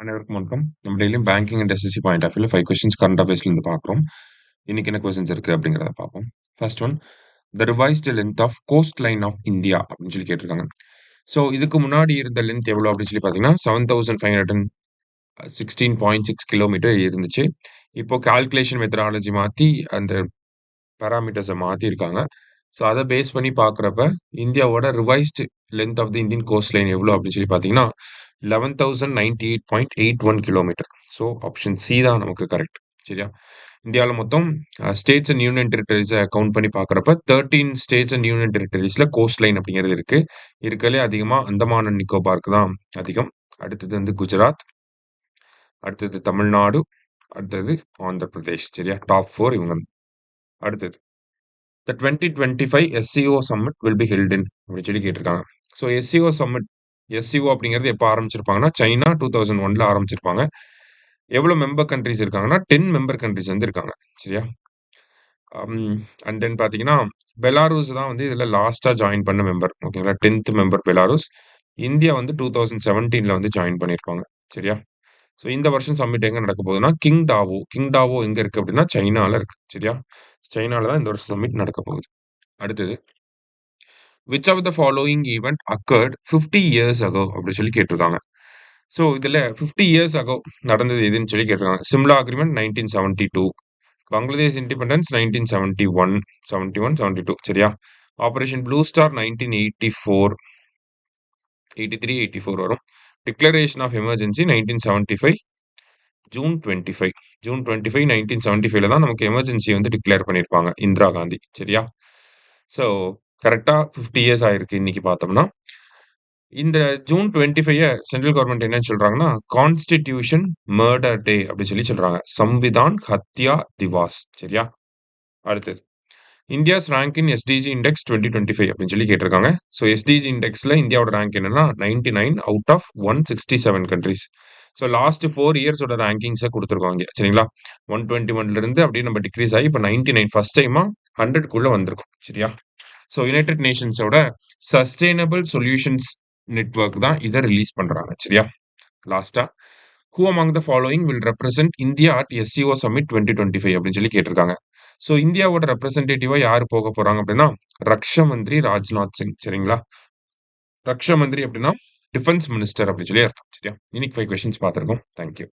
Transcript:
அனைவருக்கும் வணக்கம். நம்ம டெய்லியும் banking and SSC point of வியூல 5 கொஸ்டின்ஸ் கரண்ட் அஃபேர்ஸ்ல இருந்து பார்க்குறோம். இன்னைக்கு என்ன கொஸ்டின்ஸ் இருக்கு அப்படிங்கிறத பார்ப்போம். First one, the revised length of coast line of India அப்படின்னு சொல்லி கேட்டிருக்காங்க. ஸோ இதுக்கு முன்னாடி இருந்த லென்த் எவ்வளோ அப்படின்னு சொல்லி பார்த்தீங்கன்னா 7516.6 கிலோமீட்டர் இருந்துச்சு. இப்போ கால்குலேஷன் மெத்தடாலஜி மாற்றி அந்த பேராமீட்டர்ஸை மாற்றிருக்காங்க. ஸோ அதை பேஸ் பண்ணி பார்க்குறப்ப இந்தியாவோட revised length of the Indian coast line எவ்வளோ அப்படின்னு சொல்லி பார்த்தீங்கன்னா 11,098.81 கிலோமீட்டர். ஸோ ஆப்ஷன் சி தான் நமக்கு கரெக்ட். சரியா? இந்தியாவில் மொத்தம் ஸ்டேட்ஸ் அண்ட் யூனியன் டெரிட்டரிஸை கவுண்ட் பண்ணி பார்க்குறப்ப 13 ஸ்டேட்ஸ் அண்ட் யூனியன் டெரிட்டரிஸில் கோஸ்ட் லைன் அப்படிங்கிறது இருக்கு. இருக்கலே அதிகமாக அந்தமான் அண்ட் நிக்கோபாருக்கு தான் அதிகம். அடுத்தது வந்து குஜராத், அடுத்தது தமிழ்நாடு, அடுத்தது ஆந்திர பிரதேஷ். சரியா? டாப் 4 இவங்க. அடுத்தது the 2025 SCO summit will be held in அப்படின்னு சொல்லி கேட்டிருக்காங்க. ஸோ SCO சம்மிட் SCO அப்படிங்கிறது எப்போ ஆரம்பிச்சிருப்பாங்கன்னா சைனா 2001ல ஆரம்பிச்சிருப்பாங்க. எவ்வளோ மெம்பர் கண்ட்ரிஸ் இருக்காங்கன்னா 10 மெம்பர் கண்ட்ரிஸ் வந்து இருக்காங்க. சரியா? அண்ட் தென் பார்த்தீங்கன்னா பெலாரூஸ் தான் வந்து இதில் லாஸ்ட்டாக ஜாயின் பண்ண மெம்பர். ஓகேங்களா? 10th member Belarus. இந்தியா வந்து 2017ல வந்து ஜாயின் பண்ணியிருப்பாங்க. சரியா? ஸோ இந்த வருஷம் சம்மிட் எங்கே நடக்க போகுதுன்னா கிங்டாவோ எங்கே இருக்குது அப்படின்னா சைனாவில் இருக்குது. சரியா? சைனாவில் தான் இந்த வருஷம் சம்மிட் நடக்க போகுது. அடுத்தது which of the following event occurred 50 years ago அப்படி சொல்லி கேட்டிருக்காங்க. ஸோ இதில் 50 இயர்ஸ் அகோ நடந்தது எதுன்னு சொல்லி கேட்டிருக்காங்க. Shimla agreement 1972, Bangladesh independence 1971, 71, 72. சரியா? ஆபரேஷன் ப்ளூ ஸ்டார் 1984, 83, 84 வரும். டிக்ளரேஷன் ஆஃப் எமர்ஜென்சி 1975, ஜூன் 25, 1975 தான் நமக்கு எமர்ஜென்சி வந்து டிக்ளேர் பண்ணியிருப்பாங்க இந்திரா காந்தி. சரியா? ஸோ கரெக்டாக 50 இயர்ஸ் ஆயிருக்கு இன்னைக்கு பார்த்தோம்னா. இந்த ஜூன் 25 சென்ட்ரல் கவர்மெண்ட் என்னன்னு சொல்றாங்கன்னா கான்ஸ்டிடியூஷன் மர்டர் டே அப்படின்னு சொல்லி சொல்றாங்க. சம்விதான் ஹத்யா திவாஸ். சரியா? அடுத்தது இந்தியாஸ் ரேங்க் இன் எஸ்டிஜி இண்டெக்ஸ் 2025 அப்படின்னு சொல்லி கேட்டிருக்காங்க. ஸோ எஸ்டிஜி இண்டெக்ஸ்ல இந்தியாவோட ரேங்க் என்னன்னா 99 out of 167 countries. So last 4 இயர்ஸோட ரேங்கிங்ஸை கொடுத்துருக்காங்க. சரிங்களா? 121ல இருந்து அப்படியே நம்ம டிக்ரீஸ் ஆகி இப்போ 99 ஃபர்ஸ்ட் டைமா 100க்குள்ள வந்திருக்கும். சரியா? ஸோ யுனைடெட் நேஷன்ஸோட சஸ்டைனபிள் சொல்யூஷன்ஸ் நெட்வொர்க் தான் இதை ரிலீஸ் பண்றாங்க. சரியா? லாஸ்டா who among the following will represent India at SCO summit 2025 அப்படின்னு சொல்லி கேட்டிருக்காங்க. ஸோ இந்தியாவோட ரெப்ரசன்டேட்டிவா யார் போக போறாங்க அப்படின்னா ரக்ஷா மந்திரி ராஜ்நாத் சிங். சரிங்களா? ரக்ஷா மந்திரி அப்படின்னா டிஃபென்ஸ் மினிஸ்டர் அப்படின்னு சொல்லி அர்த்தம். சரியா? இன்னைக்கு 5 கொஸ்டின்ஸ் பார்த்துருக்கோம். தேங்க்யூ.